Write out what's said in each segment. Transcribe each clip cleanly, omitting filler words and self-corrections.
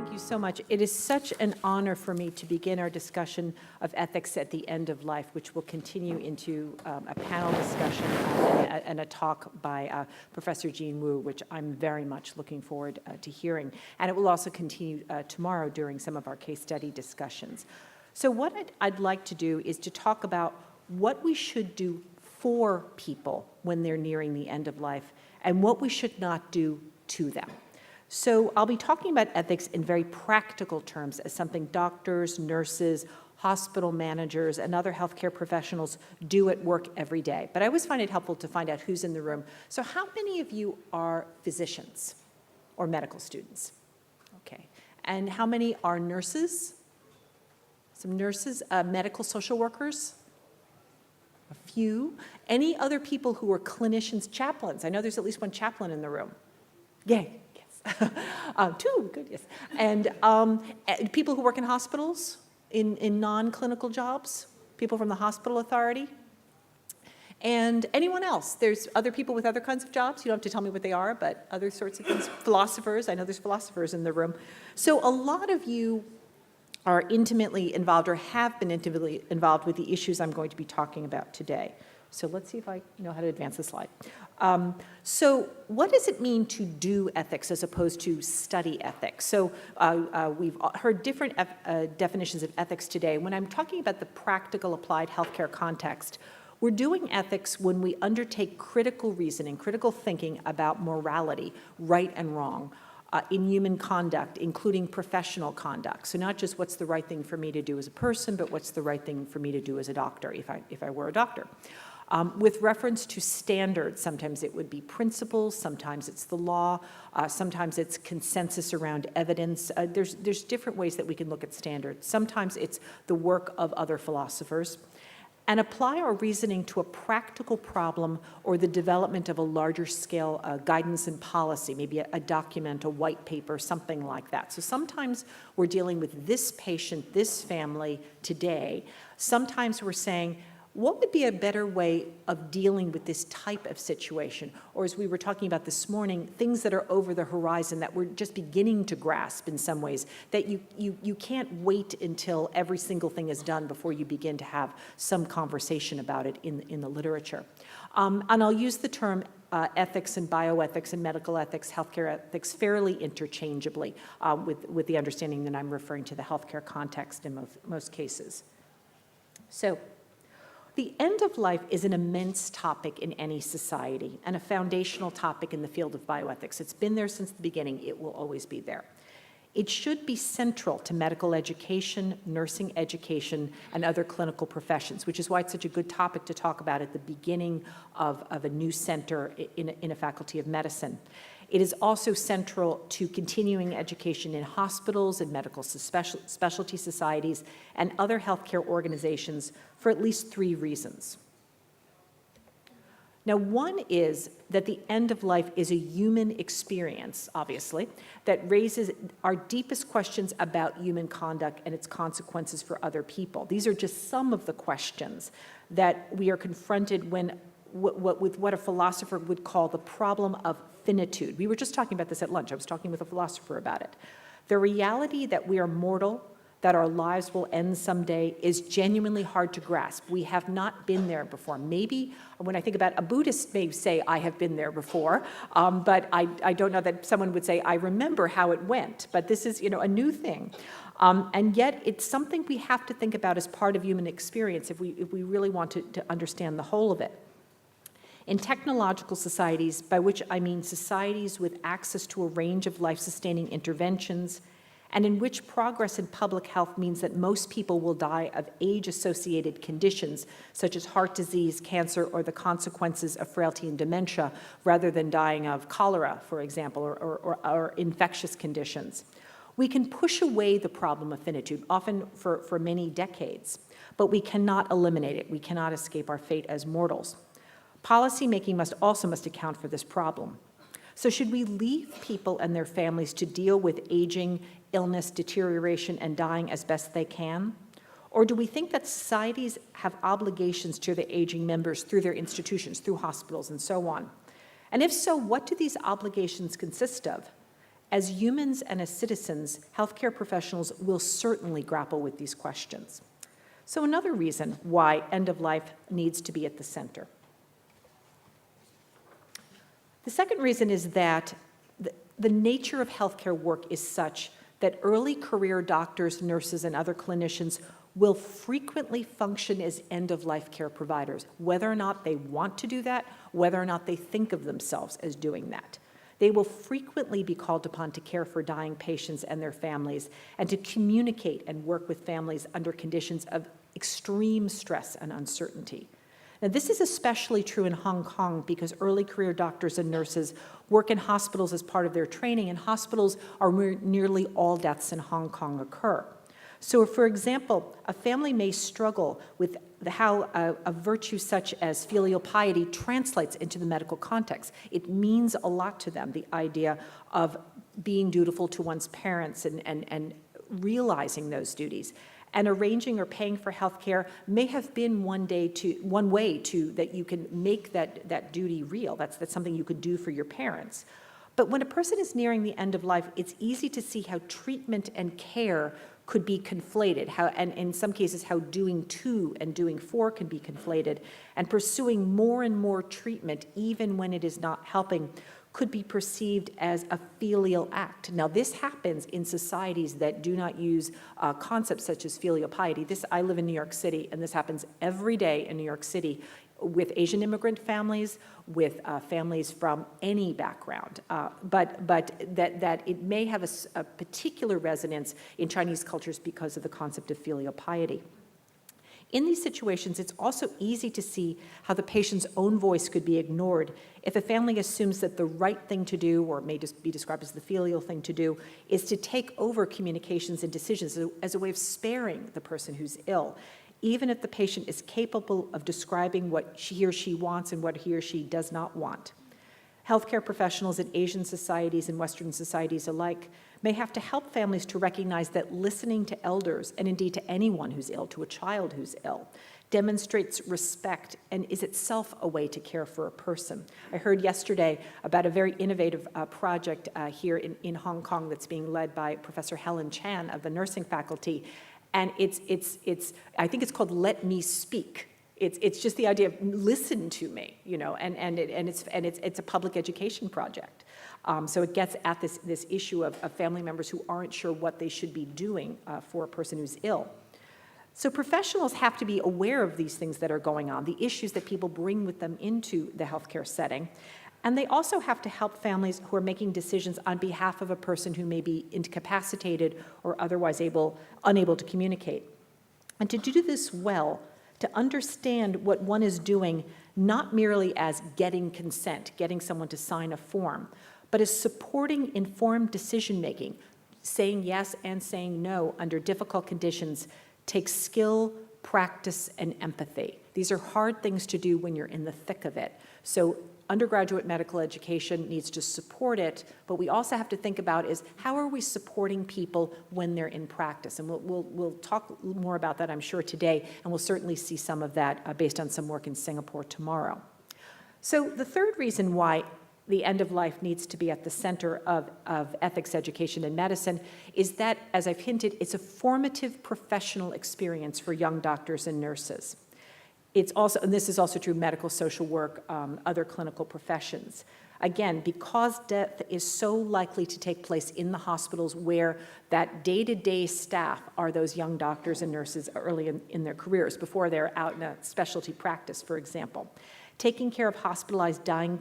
Thank you so much. It is such an honor for me to begin our discussion of ethics at the end of life, which will continue into a panel discussion and a talk by Professor Jean Wu, which I'm very much looking forward to hearing. And it will also continue tomorrow during some of our case study discussions. So what I'd like to do is to talk about what we should do for people when they're nearing the end of life and what we should not do to them. So I'll be talking about ethics in very practical terms as something doctors, nurses, hospital managers, and other healthcare professionals do at work every day. But I always find it helpful to find out who's in the room. So how many of you are physicians or medical students? Okay. And how many are nurses? Some nurses, medical social workers? A few. Any other people who are clinicians, chaplains? I know there's at least one chaplain in the room. Yay. Two, good, yes. And people who work in hospitals, in non-clinical jobs, people from the hospital authority, and anyone else. There's other people with other kinds of jobs. You don't have to tell me what they are, but other sorts of things. Philosophers, I know there's philosophers in the room. So a lot of you are intimately involved or have been intimately involved with the issues I'm going to be talking about today. So let's see if I know how to advance the slide. So what does it mean to do ethics as opposed to study ethics? So we've heard different definitions of ethics today. When I'm talking about the practical applied healthcare context, we're doing ethics when we undertake critical reasoning, critical thinking about morality, right and wrong, in human conduct, including professional conduct. So not just what's the right thing for me to do as a person, but what's the right thing for me to do as a doctor, if I were a doctor. With reference to standards, sometimes it would be principles, sometimes it's the law, sometimes it's consensus around evidence. There's different ways that we can look at standards. Sometimes it's the work of other philosophers. And apply our reasoning to a practical problem or the development of a larger scale guidance and policy, maybe a document, a white paper, something like that. So sometimes we're dealing with this patient, this family today. Sometimes we're saying, what would be a better way of dealing with this type of situation? Or as we were talking about this morning, things that are over the horizon that we're just beginning to grasp in some ways, that you can't wait until every single thing is done before you begin to have some conversation about it in the literature. And I'll use the term ethics and bioethics and medical ethics, healthcare ethics fairly interchangeably with the understanding that I'm referring to the healthcare context in most cases. So, the end of life is an immense topic in any society and a foundational topic in the field of bioethics. It's been there since the beginning. It will always be there. It should be central to medical education, nursing education, and other clinical professions, which is why it's such a good topic to talk about at the beginning of a new center in a faculty of medicine. It is also central to continuing education in hospitals and medical specialty societies and other healthcare organizations for at least 3 reasons. Now, one is that the end of life is a human experience, obviously, that raises our deepest questions about human conduct and its consequences for other people. These are just some of the questions that we are confronted when with what a philosopher would call the problem of finitude. We were just talking about this at lunch. I was talking with a philosopher about it. The reality that we are mortal, that our lives will end someday, is genuinely hard to grasp. We have not been there before. Maybe when I think about a Buddhist may say, I have been there before, but I don't know that someone would say, I remember how it went. But this is, a new thing. And yet it's something we have to think about as part of human experience if we really want to understand the whole of it. In technological societies, by which I mean societies with access to a range of life-sustaining interventions, and in which progress in public health means that most people will die of age-associated conditions, such as heart disease, cancer, or the consequences of frailty and dementia, rather than dying of cholera, for example, or infectious conditions. We can push away the problem of finitude, often for many decades, but we cannot eliminate it. We cannot escape our fate as mortals. Policymaking must account for this problem. So should we leave people and their families to deal with aging, illness, deterioration, and dying as best they can? Or do we think that societies have obligations to their aging members through their institutions, through hospitals, and so on? And if so, what do these obligations consist of? As humans and as citizens, healthcare professionals will certainly grapple with these questions. So another reason why end of life needs to be at the center. The second reason is that the nature of healthcare work is such that early career doctors, nurses, and other clinicians will frequently function as end-of-life care providers, whether or not they want to do that, whether or not they think of themselves as doing that. They will frequently be called upon to care for dying patients and their families, and to communicate and work with families under conditions of extreme stress and uncertainty. Now, this is especially true in Hong Kong because early career doctors and nurses work in hospitals as part of their training, and hospitals are where nearly all deaths in Hong Kong occur. So, for example, a family may struggle with how a virtue such as filial piety translates into the medical context. It means a lot to them, the idea of being dutiful to one's parents and realizing those duties. And arranging or paying for health care may have been one way to that you can make that duty real. That's something you could do for your parents. But when a person is nearing the end of life, it's easy to see how treatment and care could be conflated, and in some cases how doing to and doing for can be conflated, and pursuing more and more treatment, even when it is not helping, could be perceived as a filial act. Now, this happens in societies that do not use concepts such as filial piety. I live in New York City, and this happens every day in New York City with Asian immigrant families, with families from any background. But that it may have a particular resonance in Chinese cultures because of the concept of filial piety. In these situations, it's also easy to see how the patient's own voice could be ignored if a family assumes that the right thing to do, or it may just be described as the filial thing to do, is to take over communications and decisions as a way of sparing the person who's ill, even if the patient is capable of describing what he or she wants and what he or she does not want. Healthcare professionals in Asian societies and Western societies alike may have to help families to recognize that listening to elders, and indeed to anyone who's ill, to a child who's ill, demonstrates respect and is itself a way to care for a person. I heard yesterday about a very innovative project here in Hong Kong that's being led by Professor Helen Chan of the nursing faculty, and I think it's called Let Me Speak. It's just the idea of listen to me, and it's a public education project. So it gets at this issue of family members who aren't sure what they should be doing for a person who's ill. So professionals have to be aware of these things that are going on, the issues that people bring with them into the healthcare setting. And they also have to help families who are making decisions on behalf of a person who may be incapacitated or otherwise unable to communicate. And to do this well, to understand what one is doing, not merely as getting consent, getting someone to sign a form, but as supporting informed decision-making, saying yes and saying no under difficult conditions, takes skill, practice, and empathy. These are hard things to do when you're in the thick of it. So undergraduate medical education needs to support it, but we also have to think about is how are we supporting people when they're in practice? And we'll talk more about that, I'm sure, today, and we'll certainly see some of that based on some work in Singapore tomorrow. So the third reason why the end of life needs to be at the center of ethics education in medicine is that, as I've hinted, it's a formative professional experience for young doctors and nurses. It's also, and this is also true of medical, social work, other clinical professions. Again, because death is so likely to take place in the hospitals where that day-to-day staff are those young doctors and nurses early in their careers, before they're out in a specialty practice, for example. Taking care of hospitalized dying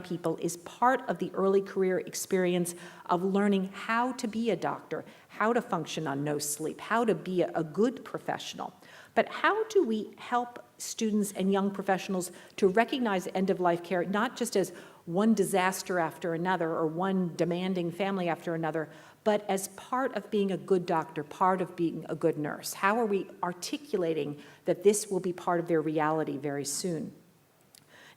people is part of the early career experience of learning how to be a doctor, how to function on no sleep, how to be a good professional. But how do we help students and young professionals to recognize end-of-life care not just as one disaster after another or one demanding family after another, but as part of being a good doctor, part of being a good nurse? How are we articulating that this will be part of their reality very soon?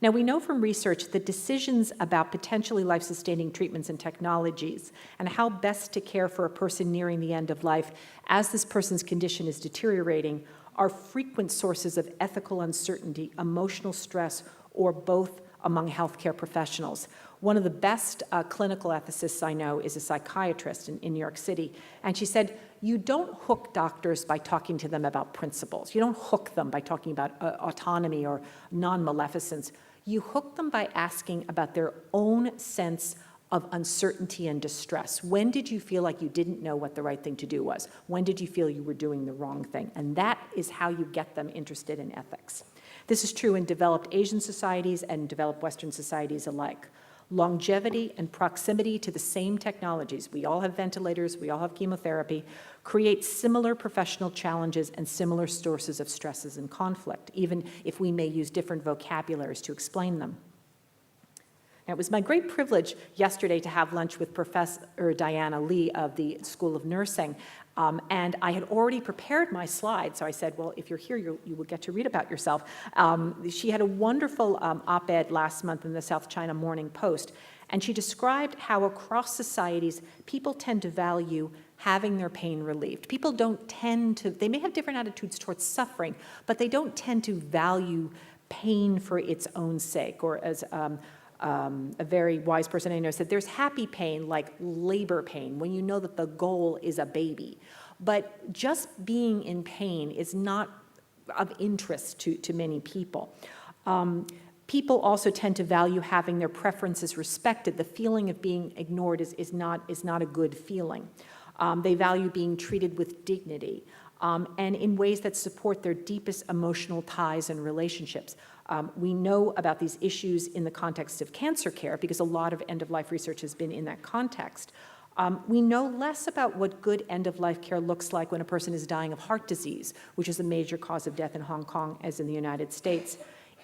Now, we know from research that decisions about potentially life-sustaining treatments and technologies and how best to care for a person nearing the end of life as this person's condition is deteriorating are frequent sources of ethical uncertainty, emotional stress, or both among healthcare professionals. One of the best clinical ethicists I know is a psychiatrist in New York City, and she said, you don't hook doctors by talking to them about principles. You don't hook them by talking about autonomy or non-maleficence. You hook them by asking about their own sense of uncertainty and distress. When did you feel like you didn't know what the right thing to do was? When did you feel you were doing the wrong thing? And that is how you get them interested in ethics. This is true in developed Asian societies and developed Western societies alike. Longevity and proximity to the same technologies, we all have ventilators, we all have chemotherapy, create similar professional challenges and similar sources of stresses and conflict, even if we may use different vocabularies to explain them. Now, it was my great privilege yesterday to have lunch with Professor Diana Lee of the School of Nursing, and I had already prepared my slides, so I said, well, if you're here, you will get to read about yourself. She had a wonderful op-ed last month in the South China Morning Post, and she described how across societies, people tend to value having their pain relieved. People don't tend to, they may have different attitudes towards suffering, but they don't tend to value pain for its own sake, or as a very wise person I know said, there's happy pain like labor pain, when you know that the goal is a baby. But just being in pain is not of interest to many people. People also tend to value having their preferences respected. The feeling of being ignored is not a good feeling. They value being treated with dignity and in ways that support their deepest emotional ties and relationships. We know about these issues in the context of cancer care because a lot of end-of-life research has been in that context. We know less about what good end-of-life care looks like when a person is dying of heart disease, which is a major cause of death in Hong Kong as in the United States.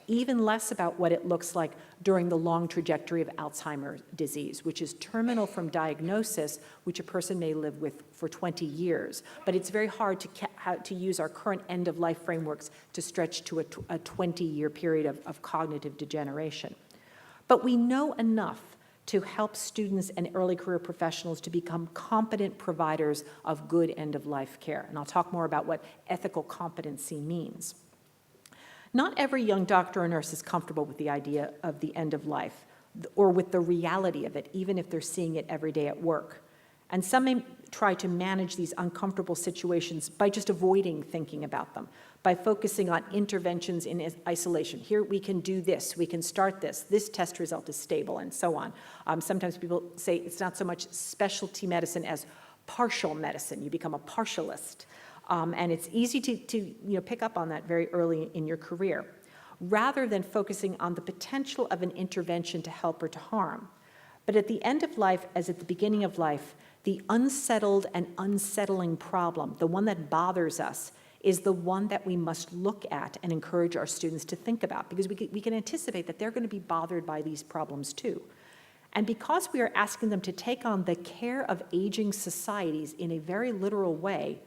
Even less about what it looks like during the long trajectory of Alzheimer's disease, which is terminal from diagnosis, which a person may live with for 20 years. But it's very hard to use our current end-of-life frameworks to stretch to a 20-year period of cognitive degeneration. But we know enough to help students and early career professionals to become competent providers of good end-of-life care. And I'll talk more about what ethical competency means. Not every young doctor or nurse is comfortable with the idea of the end of life or with the reality of it, even if they're seeing it every day at work. And some may try to manage these uncomfortable situations by just avoiding thinking about them, by focusing on interventions in isolation. Here we can do this, we can start this test result is stable, and so on. Sometimes people say it's not so much specialty medicine as partial medicine. You become a partialist. And it's easy to pick up on that very early in your career, rather than focusing on the potential of an intervention to help or to harm. But at the end of life, as at the beginning of life, the unsettled and unsettling problem, the one that bothers us, is the one that we must look at and encourage our students to think about, because we can anticipate that they're going to be bothered by these problems too. And because we are asking them to take on the care of aging societies in a very literal way,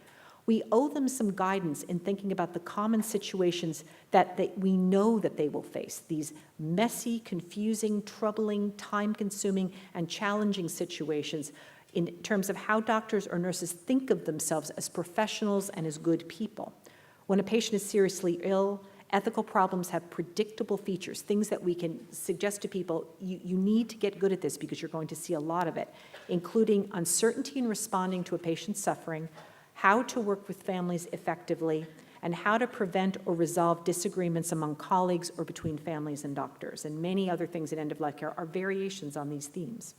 we owe them some guidance in thinking about the common situations that we know that they will face, these messy, confusing, troubling, time-consuming, and challenging situations in terms of how doctors or nurses think of themselves as professionals and as good people. When a patient is seriously ill, ethical problems have predictable features, things that we can suggest to people, you need to get good at this because you're going to see a lot of it, including uncertainty in responding to a patient's suffering, how to work with families effectively, and how to prevent or resolve disagreements among colleagues or between families and doctors. And many other things in end-of-life care are variations on these themes.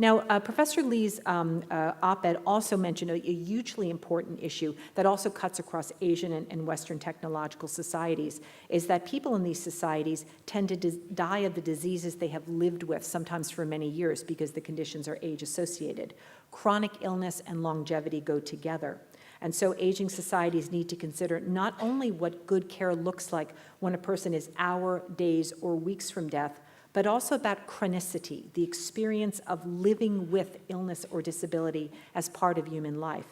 Now, Professor Lee's op-ed also mentioned a hugely important issue that also cuts across Asian and Western technological societies, is that people in these societies tend to die of the diseases they have lived with, sometimes for many years, because the conditions are age-associated. Chronic illness and longevity go together. And so aging societies need to consider not only what good care looks like when a person is hours, days, or weeks from death, but also about chronicity, the experience of living with illness or disability as part of human life.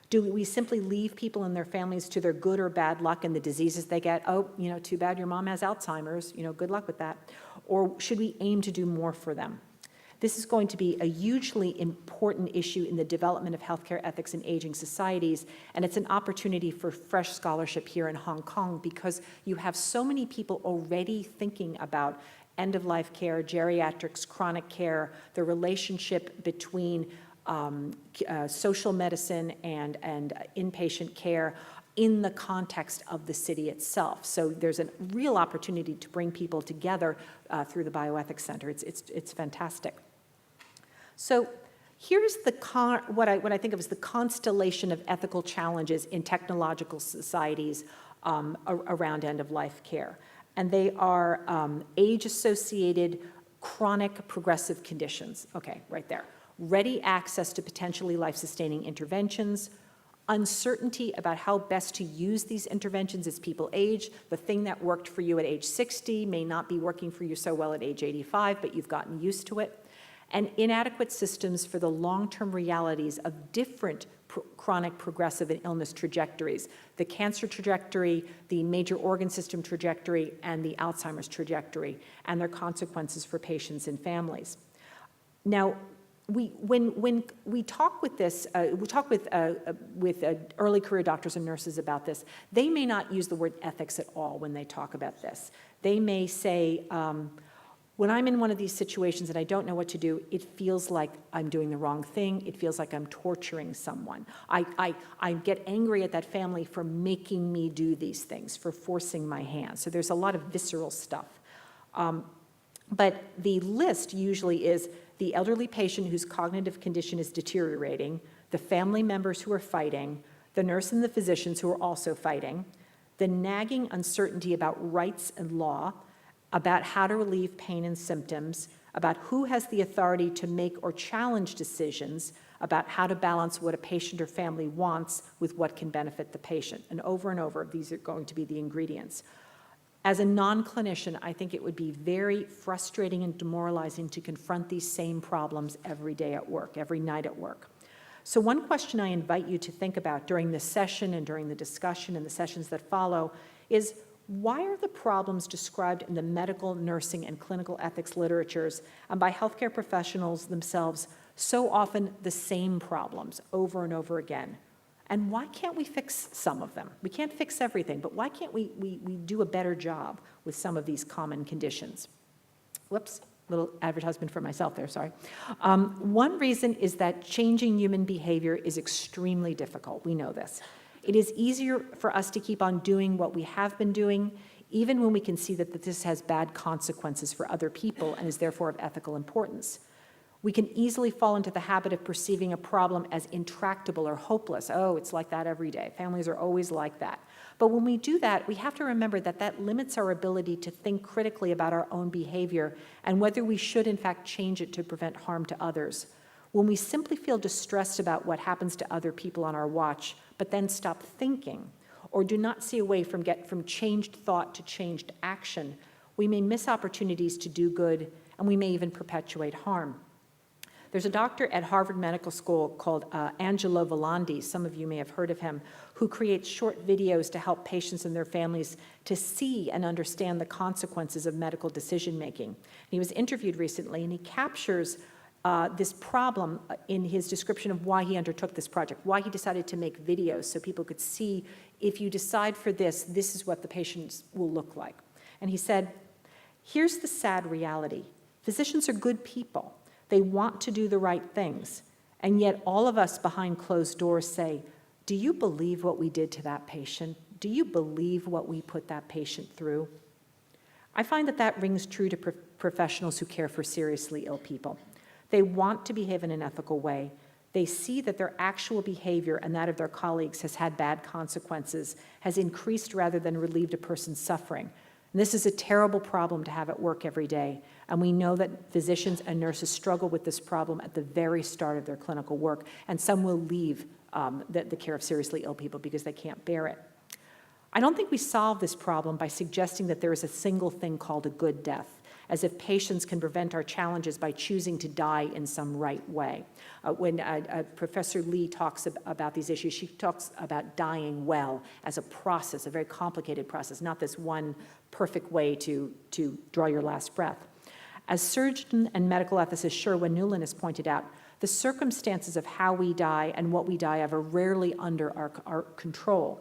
Do we simply leave people and their families to their good or bad luck and the diseases they get? Oh, too bad your mom has Alzheimer's, good luck with that. Or should we aim to do more for them? This is going to be a hugely important issue in the development of healthcare ethics in aging societies, and it's an opportunity for fresh scholarship here in Hong Kong because you have so many people already thinking about end-of-life care, geriatrics, chronic care, the relationship between social medicine and inpatient care in the context of the city itself. So there's a real opportunity to bring people together through the Bioethics Center. It's fantastic. So here's what I think of as the constellation of ethical challenges in technological societies around end-of-life care. And they are age-associated chronic progressive conditions. Okay, right there. Ready access to potentially life-sustaining interventions, uncertainty about how best to use these interventions as people age. The thing that worked for you at age 60 may not be working for you so well at age 85, but you've gotten used to it. And inadequate systems for the long-term realities of different chronic progressive and illness trajectories, the cancer trajectory, the major organ system trajectory, and the Alzheimer's trajectory, and their consequences for patients and families. Now, when we talk with this, we talk with early career doctors and nurses about this, they may not use the word ethics at all when they talk about this. They may say, when I'm in one of these situations and I don't know what to do, it feels like I'm doing the wrong thing. It feels like I'm torturing someone. I get angry at that family for making me do these things, for forcing my hand. So there's a lot of visceral stuff. But the list usually is the elderly patient whose cognitive condition is deteriorating, the family members who are fighting, the nurse and the physicians who are also fighting, the nagging uncertainty about rights and law, about how to relieve pain and symptoms, about who has the authority to make or challenge decisions, about how to balance what a patient or family wants with what can benefit the patient. And over, these are going to be the ingredients. As a non-clinician, I think it would be very frustrating and demoralizing to confront these same problems every day at work, every night at work. So one question I invite you to think about during this session and during the discussion and the sessions that follow is, why are the problems described in the medical, nursing, and clinical ethics literatures and by healthcare professionals themselves so often the same problems over and over again? And why can't we fix some of them? We can't fix everything, but why can't we do a better job with some of these common conditions? Whoops, little advertisement for myself there, sorry. One reason is that changing human behavior is extremely difficult. We know this. It is easier for us to keep on doing what we have been doing, even when we can see that this has bad consequences for other people and is therefore of ethical importance. We can easily fall into the habit of perceiving a problem as intractable or hopeless. Oh, it's like that every day. Families are always like that. But when we do that, we have to remember that that limits our ability to think critically about our own behavior and whether we should, in fact, change it to prevent harm to others. When we simply feel distressed about what happens to other people on our watch, but then stop thinking, or do not see a way from changed thought to changed action, we may miss opportunities to do good, and we may even perpetuate harm. There's a doctor at Harvard Medical School called Angelo Volandi, some of you may have heard of him, who creates short videos to help patients and their families to see and understand the consequences of medical decision-making. He was interviewed recently, and he captures this problem in his description of why he undertook this project, why he decided to make videos so people could see, if you decide for this, this is what the patients will look like. And he said, here's the sad reality. Physicians are good people. They want to do the right things. And yet all of us behind closed doors say, do you believe what we did to that patient? Do you believe what we put that patient through? I find that that rings true to professionals who care for seriously ill people. They want to behave in an ethical way. They see that their actual behavior and that of their colleagues has had bad consequences, has increased rather than relieved a person's suffering. And this is a terrible problem to have at work every day. And we know that physicians and nurses struggle with this problem at the very start of their clinical work, and some will leave the care of seriously ill people because they can't bear it. I don't think we solve this problem by suggesting that there is a single thing called a good death, as if patients can prevent our challenges by choosing to die in some right way. When Professor Lee talks about these issues, she talks about dying well as a process, a very complicated process, not this one perfect way to draw your last breath. As surgeon and medical ethicist Sherwin Newland has pointed out, the circumstances of how we die and what we die of are rarely under our control.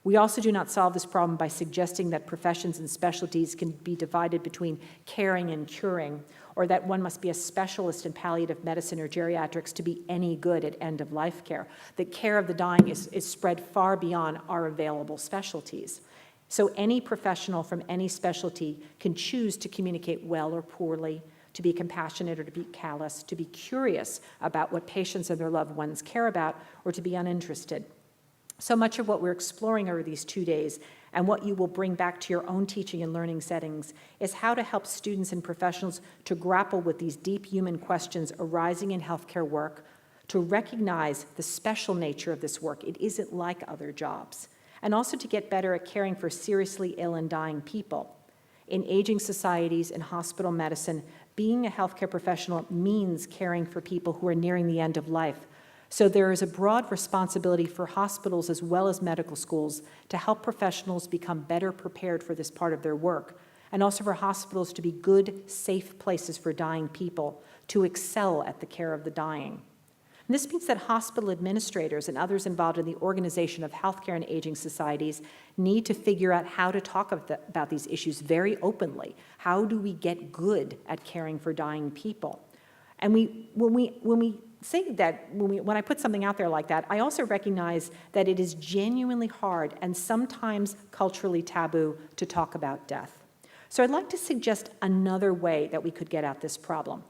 We also do not solve this problem by suggesting that professions and specialties can be divided between caring and curing, or that one must be a specialist in palliative medicine or geriatrics to be any good at end-of-life care. The care of the dying is spread far beyond our available specialties. So any professional from any specialty can choose to communicate well or poorly, to be compassionate or to be callous, to be curious about what patients and their loved ones care about, or to be uninterested. So much of what we're exploring over these 2 days and what you will bring back to your own teaching and learning settings is how to help students and professionals to grapple with these deep human questions arising in healthcare work, to recognize the special nature of this work. It isn't like other jobs. And also to get better at caring for seriously ill and dying people. In aging societies and hospital medicine, being a healthcare professional means caring for people who are nearing the end of life. So there is a broad responsibility for hospitals as well as medical schools to help professionals become better prepared for this part of their work, and also for hospitals to be good, safe places for dying people, to excel at the care of the dying. And this means that hospital administrators and others involved in the organization of healthcare and aging societies need to figure out how to talk about these issues very openly. How do we get good at caring for dying people? And when we say that, when I put something out there like that, I also recognize that it is genuinely hard and sometimes culturally taboo to talk about death. So I'd like to suggest another way that we could get at this problem,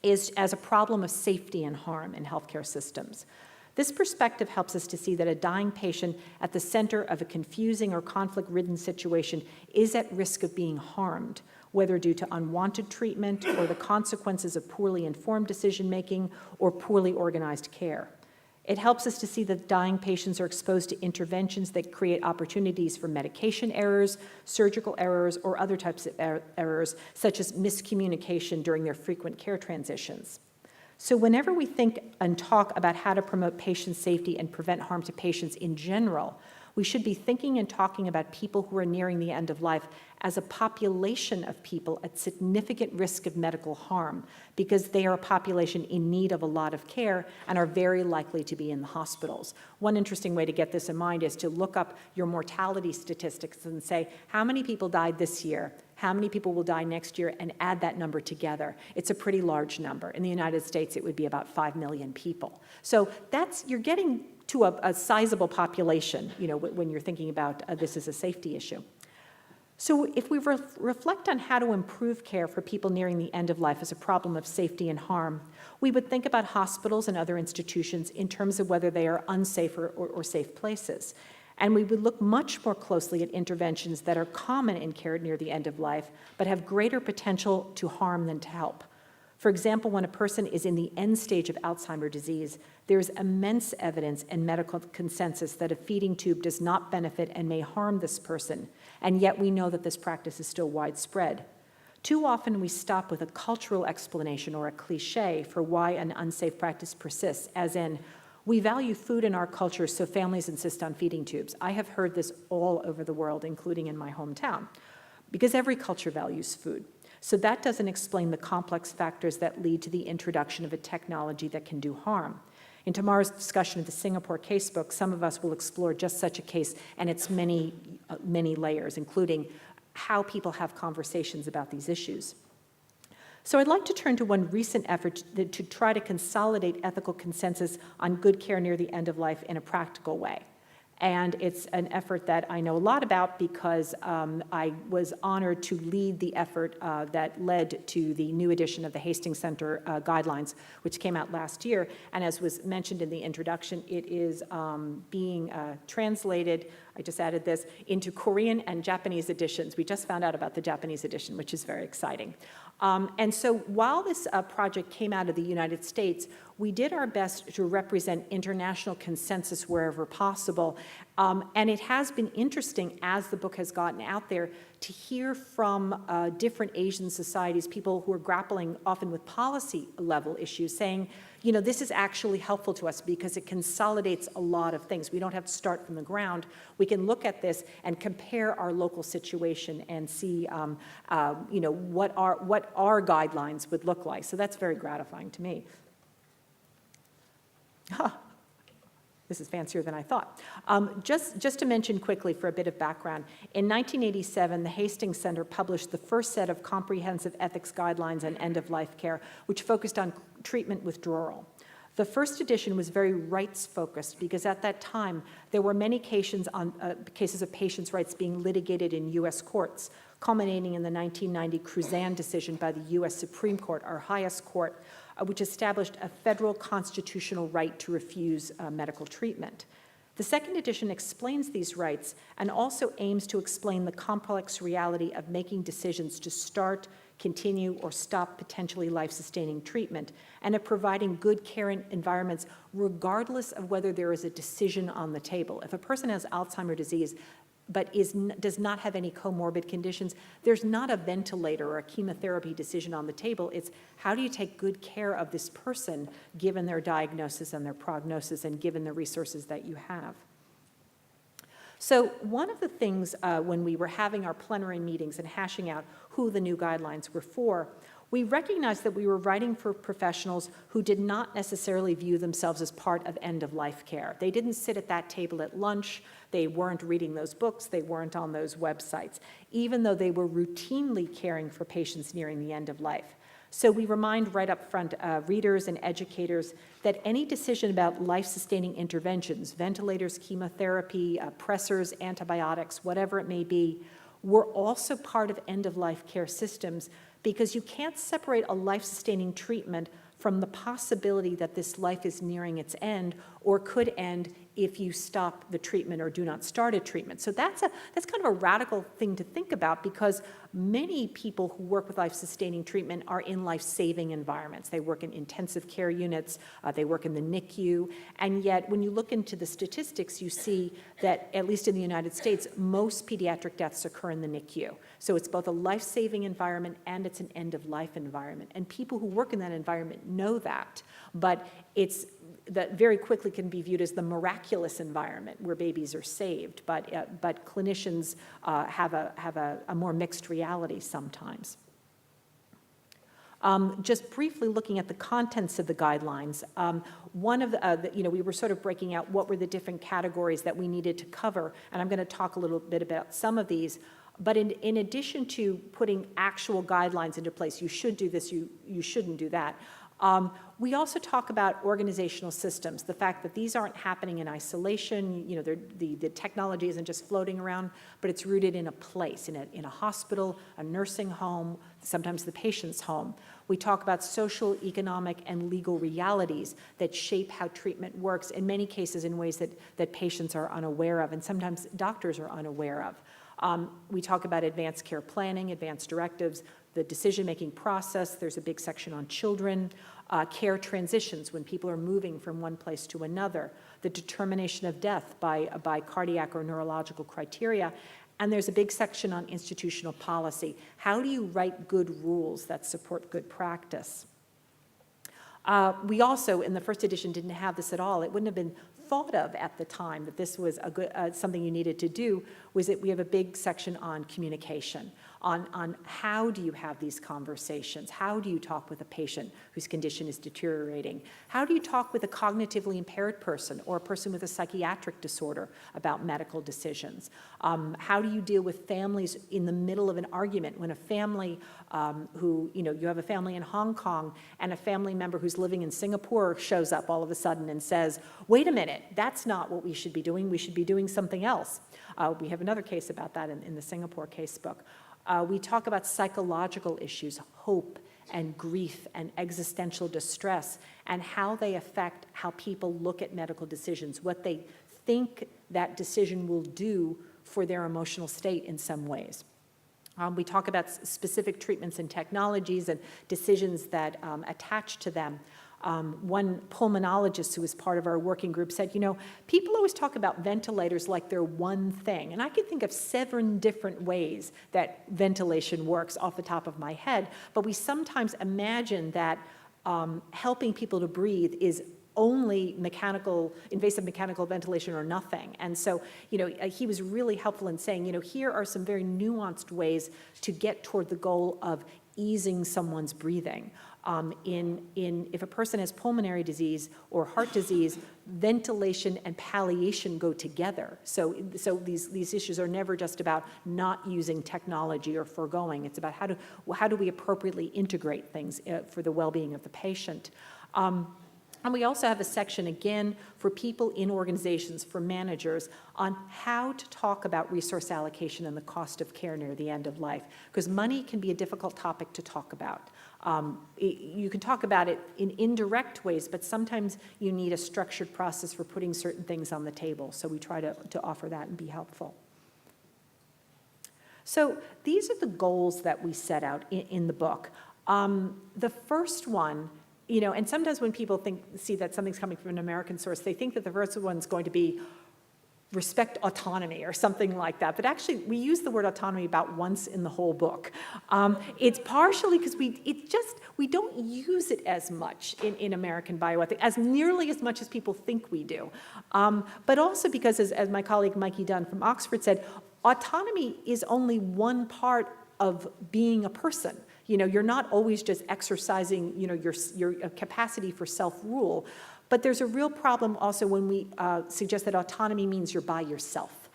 is as a problem of safety and harm in healthcare systems. This perspective helps us to see that a dying patient at the center of a confusing or conflict-ridden situation is at risk of being harmed, whether due to unwanted treatment or the consequences of poorly informed decision-making or poorly organized care. It helps us to see that dying patients are exposed to interventions that create opportunities for medication errors, surgical errors, or other types of errors, such as miscommunication during their frequent care transitions. So whenever we think and talk about how to promote patient safety and prevent harm to patients in general, we should be thinking and talking about people who are nearing the end of life as a population of people at significant risk of medical harm, because they are a population in need of a lot of care and are very likely to be in the hospitals. One interesting way to get this in mind is to look up your mortality statistics and say, how many people died this year? How many people will die next year? And add that number together. It's a pretty large number. In the United States, it would be about 5 million people. So you're getting to a sizable population, when you're thinking about this as a safety issue. So if we reflect on how to improve care for people nearing the end of life as a problem of safety and harm, we would think about hospitals and other institutions in terms of whether they are unsafe or safe places. And we would look much more closely at interventions that are common in care near the end of life, but have greater potential to harm than to help. For example, when a person is in the end stage of Alzheimer's disease, there is immense evidence and medical consensus that a feeding tube does not benefit and may harm this person, and yet we know that this practice is still widespread. Too often we stop with a cultural explanation or a cliche for why an unsafe practice persists, as in, we value food in our culture, so families insist on feeding tubes. I have heard this all over the world, including in my hometown, because every culture values food. So that doesn't explain the complex factors that lead to the introduction of a technology that can do harm. In tomorrow's discussion of the Singapore casebook, some of us will explore just such a case and its many layers, including how people have conversations about these issues. So I'd like to turn to one recent effort to try to consolidate ethical consensus on good care near the end of life in a practical way. And it's an effort that I know a lot about because I was honored to lead the effort that led to the new edition of the Hastings Center guidelines, which came out last year. And as was mentioned in the introduction, it is being translated, I just added this, into Korean and Japanese editions. We just found out about the Japanese edition, which is very exciting. And so while this project came out of the United States, we did our best to represent international consensus wherever possible. And it has been interesting as the book has gotten out there to hear from different Asian societies, people who are grappling often with policy level issues, saying, you know, this is actually helpful to us because it consolidates a lot of things. We don't have to start from the ground. We can look at this and compare our local situation and see, you know, what our guidelines would look like. So that's very gratifying to me. This is fancier than I thought. Just to mention quickly for a bit of background, in 1987, the Hastings Center published the first set of comprehensive ethics guidelines on end-of-life care, which focused on treatment withdrawal. The first edition was very rights-focused because at that time, there were many cases of patients' rights being litigated in U.S. courts, culminating in the 1990 Cruzan decision by the U.S. Supreme Court, our highest court, which established a federal constitutional right to refuse medical treatment. The second edition explains these rights and also aims to explain the complex reality of making decisions to start, continue, or stop potentially life-sustaining treatment, and of providing good care environments regardless of whether there is a decision on the table. If a person has Alzheimer's disease, but does not have any comorbid conditions, there's not a ventilator or a chemotherapy decision on the table. It's how do you take good care of this person given their diagnosis and their prognosis and given the resources that you have. So one of the things when we were having our plenary meetings and hashing out who the new guidelines were for, we recognized that we were writing for professionals who did not necessarily view themselves as part of end-of-life care. They didn't sit at that table at lunch. They weren't reading those books. They weren't on those websites, even though they were routinely caring for patients nearing the end of life. So we remind right up front readers and educators that any decision about life-sustaining interventions, ventilators, chemotherapy, pressors, antibiotics, whatever it may be, were also part of end-of-life care systems because you can't separate a life-sustaining treatment from the possibility that this life is nearing its end or could end if you stop the treatment or do not start a treatment. So that's kind of a radical thing to think about because many people who work with life-sustaining treatment are in life-saving environments. They work in intensive care units, they work in the NICU, and yet when you look into the statistics, you see that, at least in the United States, most pediatric deaths occur in the NICU. So it's both a life-saving environment and it's an end-of-life environment. And people who work in that environment know that, but it's that very quickly can be viewed as the miraculous environment where babies are saved, but clinicians have a more mixed reality sometimes. Just briefly looking at the contents of the guidelines, one of the, you know, we were sort of breaking out what were the different categories that we needed to cover, and I'm going to talk a little bit about some of these. But in addition to putting actual guidelines into place, you should do this, you shouldn't do that. We also talk about organizational systems, the fact that these aren't happening in isolation. You know, the technology isn't just floating around, but it's rooted in a place, in a hospital, a nursing home, sometimes the patient's home. We talk about social, economic, and legal realities that shape how treatment works, in many cases in ways that patients are unaware of, and sometimes doctors are unaware of. We talk about advanced care planning, advanced directives, the decision-making process. There's a big section on children, care transitions when people are moving from one place to another, the determination of death by cardiac or neurological criteria, and there's a big section on institutional policy. How do you write good rules that support good practice? We also, in the first edition, didn't have this at all. It wouldn't have been thought of at the time that this was a good, something you needed to do, was that we have a big section on communication, on how do you have these conversations? How do you talk with a patient whose condition is deteriorating? How do you talk with a cognitively impaired person or a person with a psychiatric disorder about medical decisions? How do you deal with families in the middle of an argument when a family who, you know, you have a family in Hong Kong and a family member who's living in Singapore shows up all of a sudden and says, wait a minute, that's not what we should be doing. We should be doing something else. We have another case about that in the Singapore casebook. We talk about psychological issues, hope and grief and existential distress, and how they affect how people look at medical decisions, what they think that decision will do for their emotional state in some ways. We talk about specific treatments and technologies and decisions that attach to them. One pulmonologist who was part of our working group said, you know, people always talk about ventilators like they're one thing. And I could think of 7 different ways that ventilation works off the top of my head. But we sometimes imagine that helping people to breathe is only mechanical, invasive mechanical ventilation or nothing. And so, you know, he was really helpful in saying, you know, here are some very nuanced ways to get toward the goal of easing someone's breathing. If a person has pulmonary disease or heart disease, ventilation and palliation go together. So these issues are never just about not using technology or foregoing. It's about how do we appropriately integrate things for the well-being of the patient. And we also have a section, again, for people in organizations, for managers, on how to talk about resource allocation and the cost of care near the end of life. Because money can be a difficult topic to talk about. You can talk about it in indirect ways, but sometimes you need a structured process for putting certain things on the table. So we try to offer that and be helpful. So these are the goals that we set out in the book. The first one, you know, and sometimes when people see that something's coming from an American source, they think that the first one's going to be respect autonomy or something like that. But actually, we use the word autonomy about once in the whole book. It's partially because we don't use it as much in American bioethics, as nearly as much as people think we do. But also because, as my colleague Mikey Dunn from Oxford said, autonomy is only one part of being a person. You know, you're not always just exercising, you know, your capacity for self-rule. But there's a real problem also when we suggest that autonomy means you're by yourself.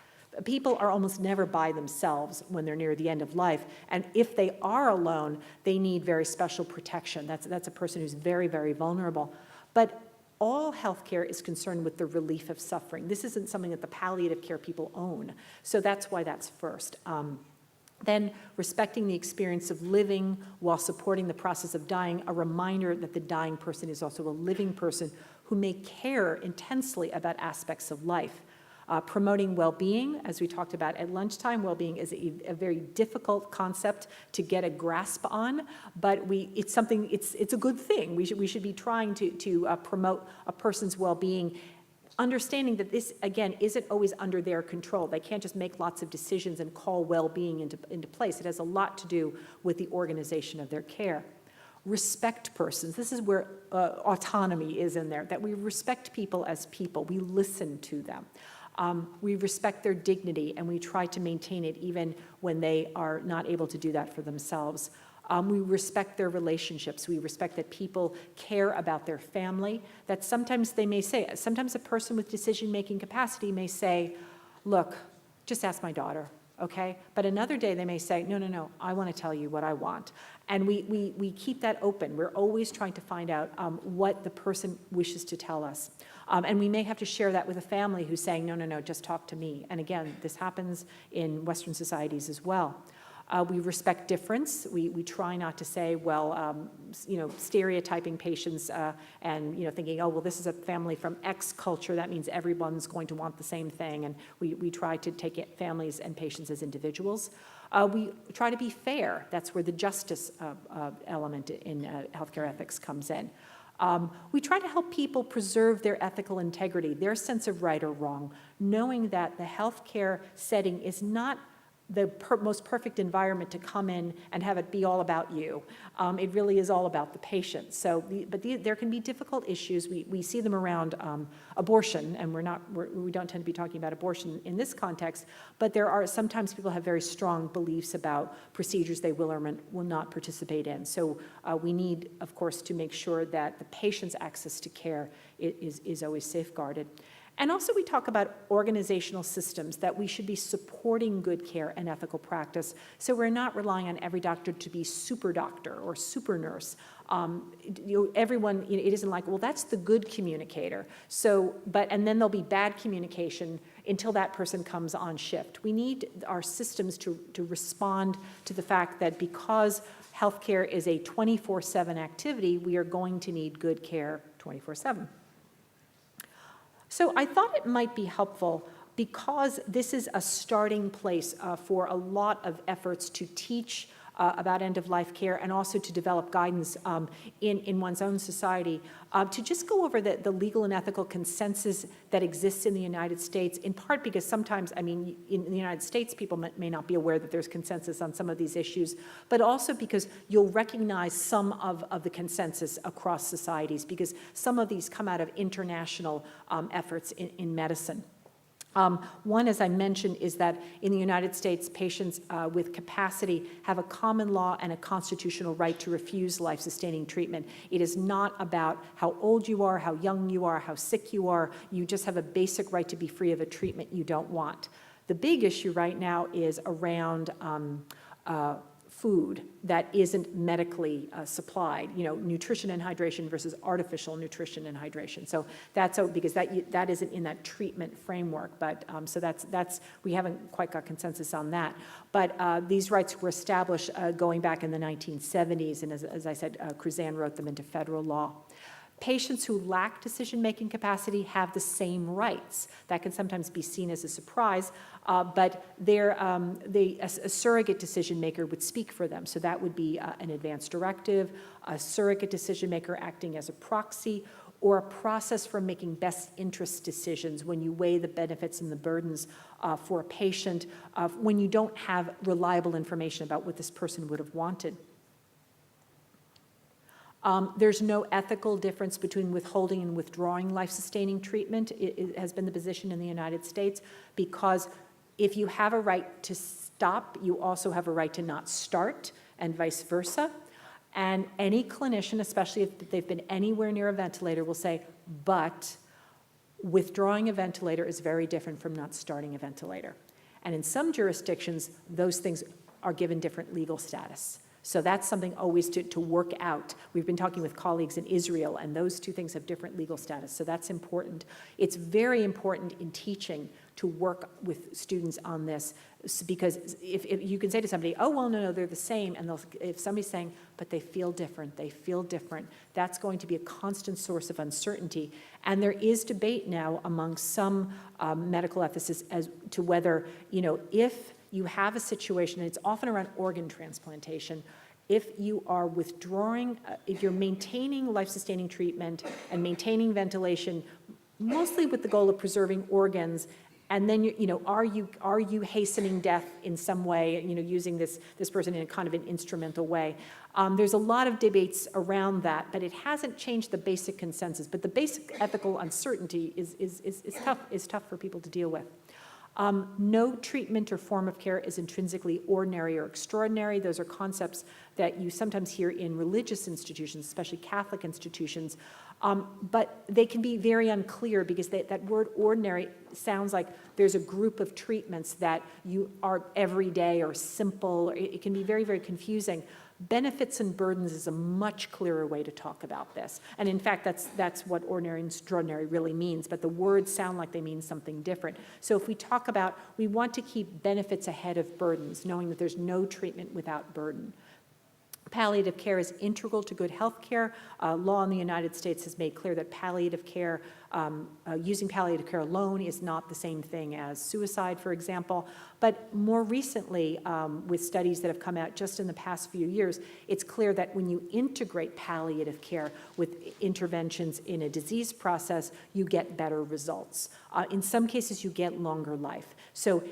People are almost never by themselves when they're near the end of life. And if they are alone, they need very special protection. That's a person who's very, very vulnerable. But all healthcare is concerned with the relief of suffering. This isn't something that the palliative care people own. So that's why that's first. Then respecting the experience of living while supporting the process of dying, a reminder that the dying person is also a living person who may care intensely about aspects of life. Promoting well-being, as we talked about at lunchtime, well-being is a very difficult concept to get a grasp on, but it's a good thing. We should be trying to promote a person's well-being, understanding that this, again, isn't always under their control. They can't just make lots of decisions and call well-being into place. It has a lot to do with the organization of their care. Respect persons. This is where autonomy is in there, that we respect people as people. We listen to them. We respect their dignity, and we try to maintain it even when they are not able to do that for themselves. We respect their relationships. We respect that people care about their family, that sometimes they may say, sometimes a person with decision-making capacity may say, look, just ask my daughter, okay? But another day they may say, no, I want to tell you what I want. And we keep that open. We're always trying to find out what the person wishes to tell us. And we may have to share that with a family who's saying, no, just talk to me. And again, this happens in Western societies as well. We respect difference. We try not to say, well, stereotyping patients and, thinking, oh, well, this is a family from X culture. That means everyone's going to want the same thing. And we try to take families and patients as individuals. We try to be fair. That's where the justice element in healthcare ethics comes in. We try to help people preserve their ethical integrity, their sense of right or wrong, knowing that the healthcare setting is not the most perfect environment to come in and have it be all about you. It really is all about the patient. So, there can be difficult issues. We see them around abortion, and we don't tend to be talking about abortion in this context, but there are sometimes people have very strong beliefs about procedures they will or will not participate in. So we need, of course, to make sure that the patient's access to care is always safeguarded. And also we talk about organizational systems, that we should be supporting good care and ethical practice, so we're not relying on every doctor to be super doctor or super nurse. Everyone, it isn't like, well, that's the good communicator. So, and then there'll be bad communication until that person comes on shift. We need our systems to respond to the fact that because healthcare is a 24/7 activity, we are going to need good care 24/7. So I thought it might be helpful, because this is a starting place for a lot of efforts to teach about end-of-life care, and also to develop guidance in one's own society, to just go over the legal and ethical consensus that exists in the United States, in part because sometimes, I mean, in the United States, people may not be aware that there's consensus on some of these issues, but also because you'll recognize some of the consensus across societies, because some of these come out of international efforts in medicine. One, as I mentioned, is that in the United States, patients with capacity have a common law and a constitutional right to refuse life-sustaining treatment. It is not about how old you are, how young you are, how sick you are. You just have a basic right to be free of a treatment you don't want. The big issue right now is around food that isn't medically supplied, nutrition and hydration versus artificial nutrition and hydration. So that's because that isn't in that treatment framework, but so that's we haven't quite got consensus on that. But these rights were established going back in the 1970s, and as I said, Kruzan wrote them into federal law. Patients who lack decision-making capacity have the same rights. That can sometimes be seen as a surprise, but a surrogate decision maker would speak for them. So that would be an advance directive, a surrogate decision maker acting as a proxy, or a process for making best interest decisions when you weigh the benefits and the burdens for a patient when you don't have reliable information about what this person would have wanted. There's no ethical difference between withholding and withdrawing life-sustaining treatment. It has been the position in the United States, because if you have a right to stop, you also have a right to not start, and vice versa. And any clinician, especially if they've been anywhere near a ventilator, will say, but withdrawing a ventilator is very different from not starting a ventilator. And in some jurisdictions, those things are given different legal status. So that's something always to work out. We've been talking with colleagues in Israel, and those two things have different legal status, so that's important. It's very important in teaching to work with students on this, because if you can say to somebody, oh, well, no, they're the same, and if somebody's saying, but they feel different, that's going to be a constant source of uncertainty. And there is debate now among some medical ethicists as to whether, if you have a situation, and it's often around organ transplantation, if you are withdrawing, if you're maintaining life-sustaining treatment and maintaining ventilation, mostly with the goal of preserving organs, and then are you hastening death in some way, using this person in a kind of an instrumental way? There's a lot of debates around that, but it hasn't changed the basic consensus. But the basic ethical uncertainty is tough for people to deal with. No treatment or form of care is intrinsically ordinary or extraordinary. Those are concepts that you sometimes hear in religious institutions, especially Catholic institutions, but they can be very unclear, because that word ordinary sounds like there's a group of treatments that you are everyday or simple. It can be very, very confusing. Benefits and burdens is a much clearer way to talk about this. And in fact, that's what ordinary and extraordinary really means, but the words sound like they mean something different. So if we talk about, we want to keep benefits ahead of burdens, knowing that there's no treatment without burden. Palliative care is integral to good health care. Law in the United States has made clear that palliative care, using palliative care alone is not the same thing as suicide, for example. But more recently, with studies that have come out just in the past few years, it's clear that when you integrate palliative care with interventions in a disease process, you get better results. In some cases, you get longer life. So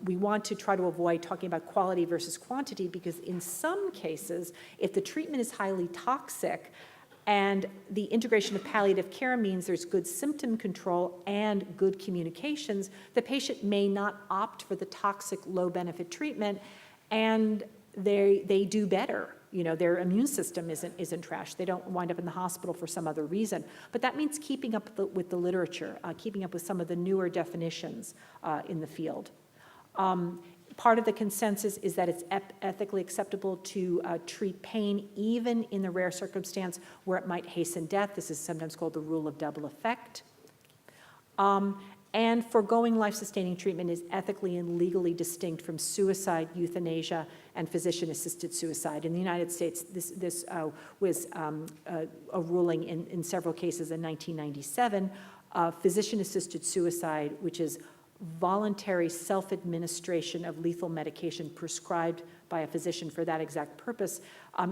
we want to try to avoid talking about quality versus quantity, because in some cases, if the treatment is highly toxic and the integration of palliative care means there's good symptom control and good communications, the patient may not opt for the toxic low-benefit treatment, and they do better. Their immune system isn't trashed. They don't wind up in the hospital for some other reason. But that means keeping up with the literature, keeping up with some of the newer definitions in the field. Part of the consensus is that it's ethically acceptable to treat pain even in the rare circumstance where it might hasten death. This is sometimes called the rule of double effect. And foregoing life-sustaining treatment is ethically and legally distinct from suicide, euthanasia, and physician-assisted suicide. In the United States, this was a ruling in several cases in 1997. Physician-assisted suicide, which is voluntary self-administration of lethal medication prescribed by a physician for that exact purpose,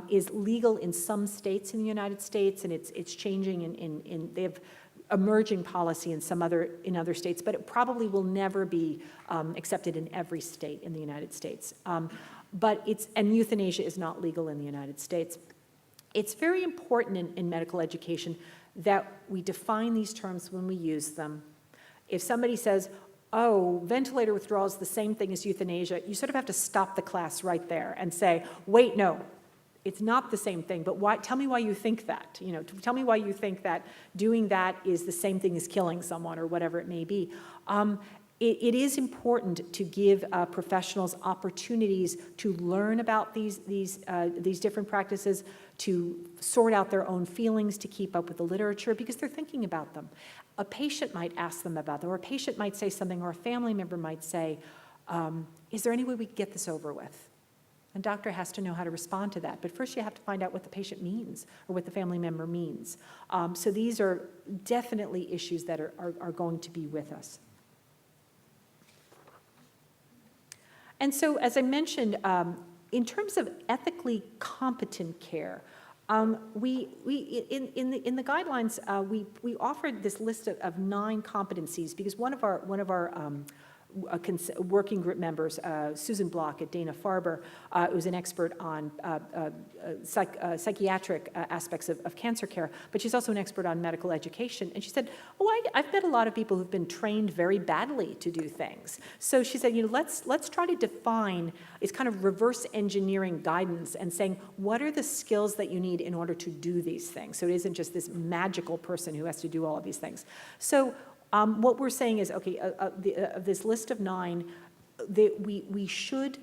is legal in some states in the United States, and it's changing they have emerging policy in other states, but it probably will never be accepted in every state in the United States. And euthanasia is not legal in the United States. It's very important in medical education that we define these terms when we use them. If somebody says, oh, ventilator withdrawal is the same thing as euthanasia, you sort of have to stop the class right there and say, wait, no, it's not the same thing, but why, tell me why you think that. Tell me why you think that doing that is the same thing as killing someone or whatever it may be. It is important to give professionals opportunities to learn about these different practices, to sort out their own feelings, to keep up with the literature, because they're thinking about them. A patient might ask them about them, or a patient might say something, or a family member might say, is there any way we could get this over with? A doctor has to know how to respond to that. But first you have to find out what the patient means or what the family member means. So these are definitely issues that are going to be with us. And so, as I mentioned, in terms of ethically competent care, in the guidelines, we offered this list of 9 competencies because one of our working group members, Susan Block at Dana-Farber, who's an expert on psychiatric aspects of cancer care, but she's also an expert on medical education. And she said, I've met a lot of people who've been trained very badly to do things. So she said, let's try to define, it's kind of reverse engineering guidance and saying, what are the skills that you need in order to do these things? So it isn't just this magical person who has to do all of these things. So what we're saying is, okay, this list of 9, we should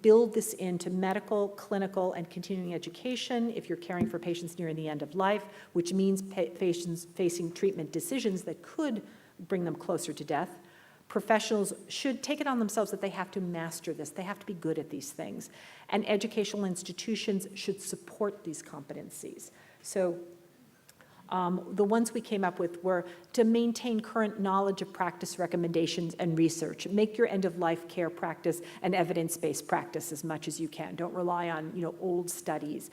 build this into medical, clinical, and continuing education if you're caring for patients nearing the end of life, which means patients facing treatment decisions that could bring them closer to death. Professionals should take it on themselves that they have to master this. They have to be good at these things. And educational institutions should support these competencies. So the ones we came up with were to maintain current knowledge of practice recommendations and research. Make your end-of-life care practice an evidence-based practice as much as you can. Don't rely on old studies.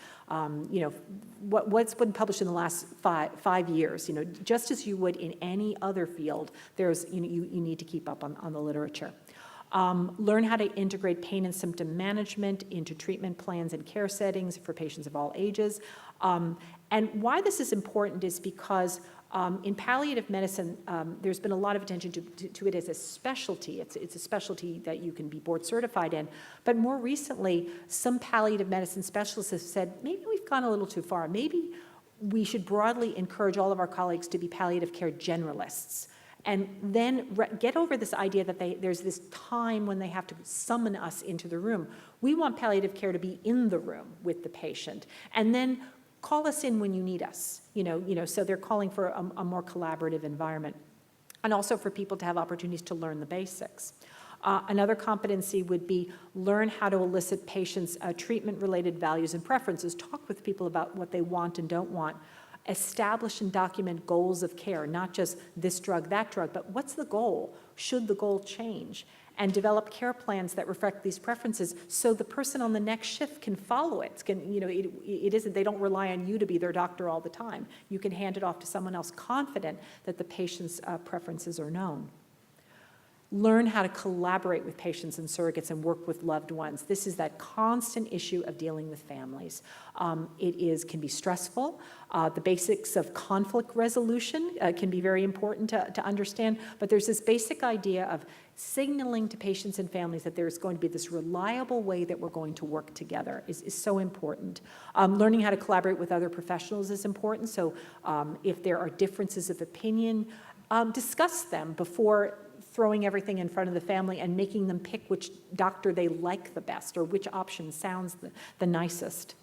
What's been published in the last five years. Just as you would in any other field, there's you need to keep up on the literature. Learn how to integrate pain and symptom management into treatment plans and care settings for patients of all ages. And why this is important is because in palliative medicine, there's been a lot of attention to it as a specialty. It's a specialty that you can be board certified in. But more recently, some palliative medicine specialists have said, maybe we've gone a little too far. Maybe we should broadly encourage all of our colleagues to be palliative care generalists. And then get over this idea that there's this time when they have to summon us into the room. We want palliative care to be in the room with the patient. And then call us in when you need us. So they're calling for a more collaborative environment. And also for people to have opportunities to learn the basics. Another competency would be learn how to elicit patients' treatment-related values and preferences. Talk with people about what they want and don't want. Establish and document goals of care, not just this drug, that drug, but what's the goal? Should the goal change? And develop care plans that reflect these preferences so the person on the next shift can follow it. It isn't, they don't rely on you to be their doctor all the time. You can hand it off to someone else confident that the patient's preferences are known. Learn how to collaborate with patients and surrogates and work with loved ones. This is that constant issue of dealing with families. It can be stressful. The basics of conflict resolution can be very important to understand, but there's this basic idea of signaling to patients and families that there's going to be this reliable way that we're going to work together is so important. Learning how to collaborate with other professionals is important. So if there are differences of opinion, discuss them before throwing everything in front of the family and making them pick which doctor they like the best or which option sounds the nicest.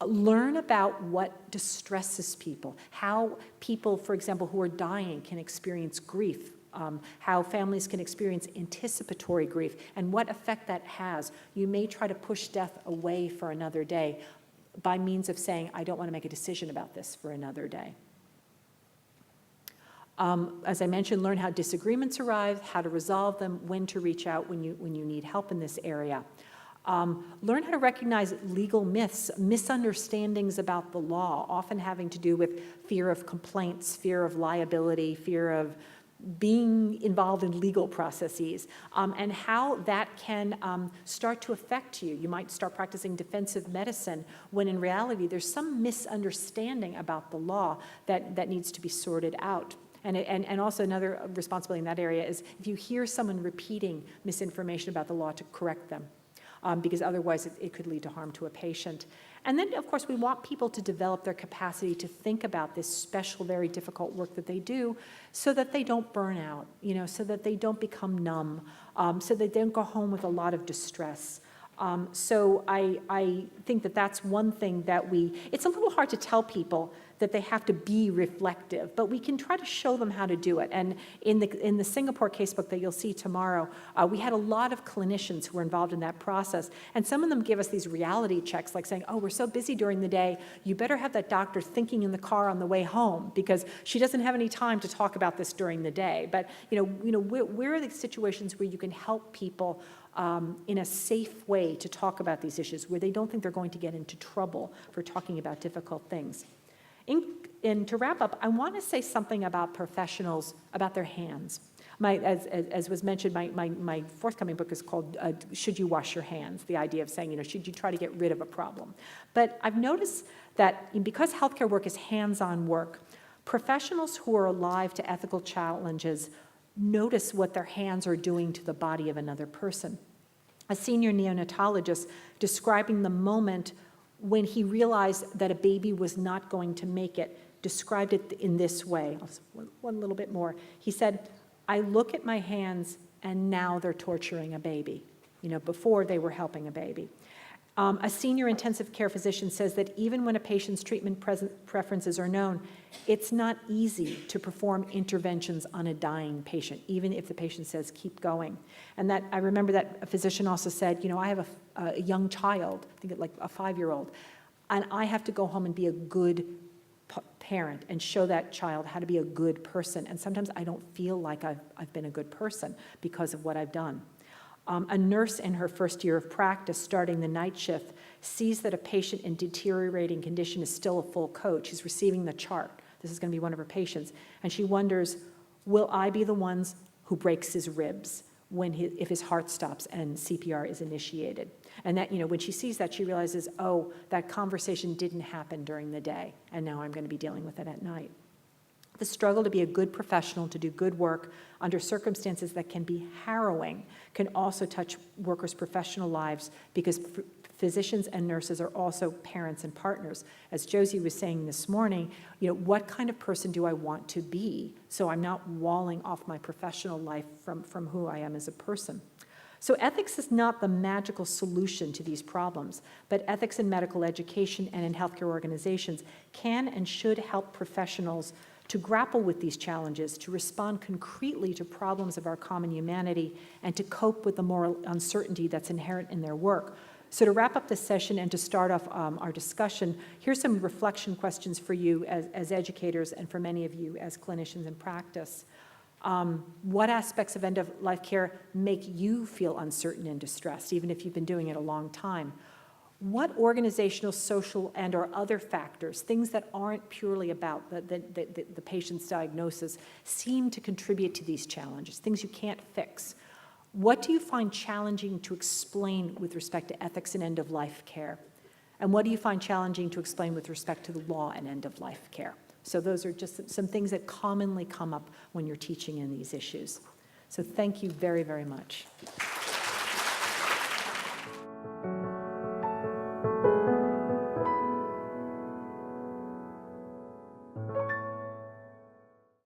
Learn about what distresses people, how people, for example, who are dying can experience grief, how families can experience anticipatory grief, and what effect that has. You may try to push death away for another day by means of saying, I don't want to make a decision about this for another day. As I mentioned, learn how disagreements arise, how to resolve them, when to reach out when you need help in this area. Learn how to recognize legal myths, misunderstandings about the law, often having to do with fear of complaints, fear of liability, fear of being involved in legal processes, and how that can start to affect you. You might start practicing defensive medicine when in reality there's some misunderstanding about the law that needs to be sorted out. And also another responsibility in that area is if you hear someone repeating misinformation about the law, to correct them. Because otherwise it could lead to harm to a patient. And then, of course, we want people to develop their capacity to think about this special, very difficult work that they do so that they don't burn out, so that they don't become numb, so they don't go home with a lot of distress. So I think that that's one thing that it's a little hard to tell people that they have to be reflective, but we can try to show them how to do it. And in the Singapore casebook that you'll see tomorrow, we had a lot of clinicians who were involved in that process. And some of them give us these reality checks, like saying, oh, we're so busy during the day, you better have that doctor thinking in the car on the way home because she doesn't have any time to talk about this during the day. But where are the situations where you can help people in a safe way to talk about these issues, where they don't think they're going to get into trouble for talking about difficult things? And to wrap up, I want to say something about professionals, about their hands. As was mentioned, my forthcoming book is called Should You Wash Your Hands? The idea of saying, should you try to get rid of a problem? But I've noticed that because healthcare work is hands-on work, professionals who are alive to ethical challenges notice what their hands are doing to the body of another person. A senior neonatologist describing the moment when he realized that a baby was not going to make it, described it in this way. One little bit more. He said, I look at my hands and now they're torturing a baby. Before they were helping a baby. A senior intensive care physician says that even when a patient's treatment preferences are known, it's not easy to perform interventions on a dying patient, even if the patient says, keep going. And that I remember that a physician also said, I have a young child, I think like a 5-year-old, and I have to go home and be a good parent and show that child how to be a good person. And sometimes I don't feel like I've been a good person because of what I've done. A nurse in her first year of practice, starting the night shift, sees that a patient in deteriorating condition is still a full coach. She's receiving the chart. This is going to be one of her patients. And she wonders, will I be the ones who breaks his ribs if his heart stops and CPR is initiated? And that, when she sees that, she realizes, oh, that conversation didn't happen during the day, and now I'm going to be dealing with it at night. The struggle to be a good professional, to do good work under circumstances that can be harrowing, can also touch workers' professional lives because physicians and nurses are also parents and partners. As Josie was saying this morning, what kind of person do I want to be so I'm not walling off my professional life from who I am as a person? So ethics is not the magical solution to these problems, but ethics in medical education and in healthcare organizations can and should help professionals to grapple with these challenges, to respond concretely to problems of our common humanity, and to cope with the moral uncertainty that's inherent in their work. So to wrap up this session and to start off our discussion, here's some reflection questions for you as educators and for many of you as clinicians in practice. What aspects of end-of-life care make you feel uncertain and distressed, even if you've been doing it a long time? What organizational, social, and or other factors, things that aren't purely about the patient's diagnosis, seem to contribute to these challenges, things you can't fix? What do you find challenging to explain with respect to ethics and end-of-life care? And what do you find challenging to explain with respect to the law and end-of-life care? So those are just some things that commonly come up when you're teaching in these issues. So thank you very, very much.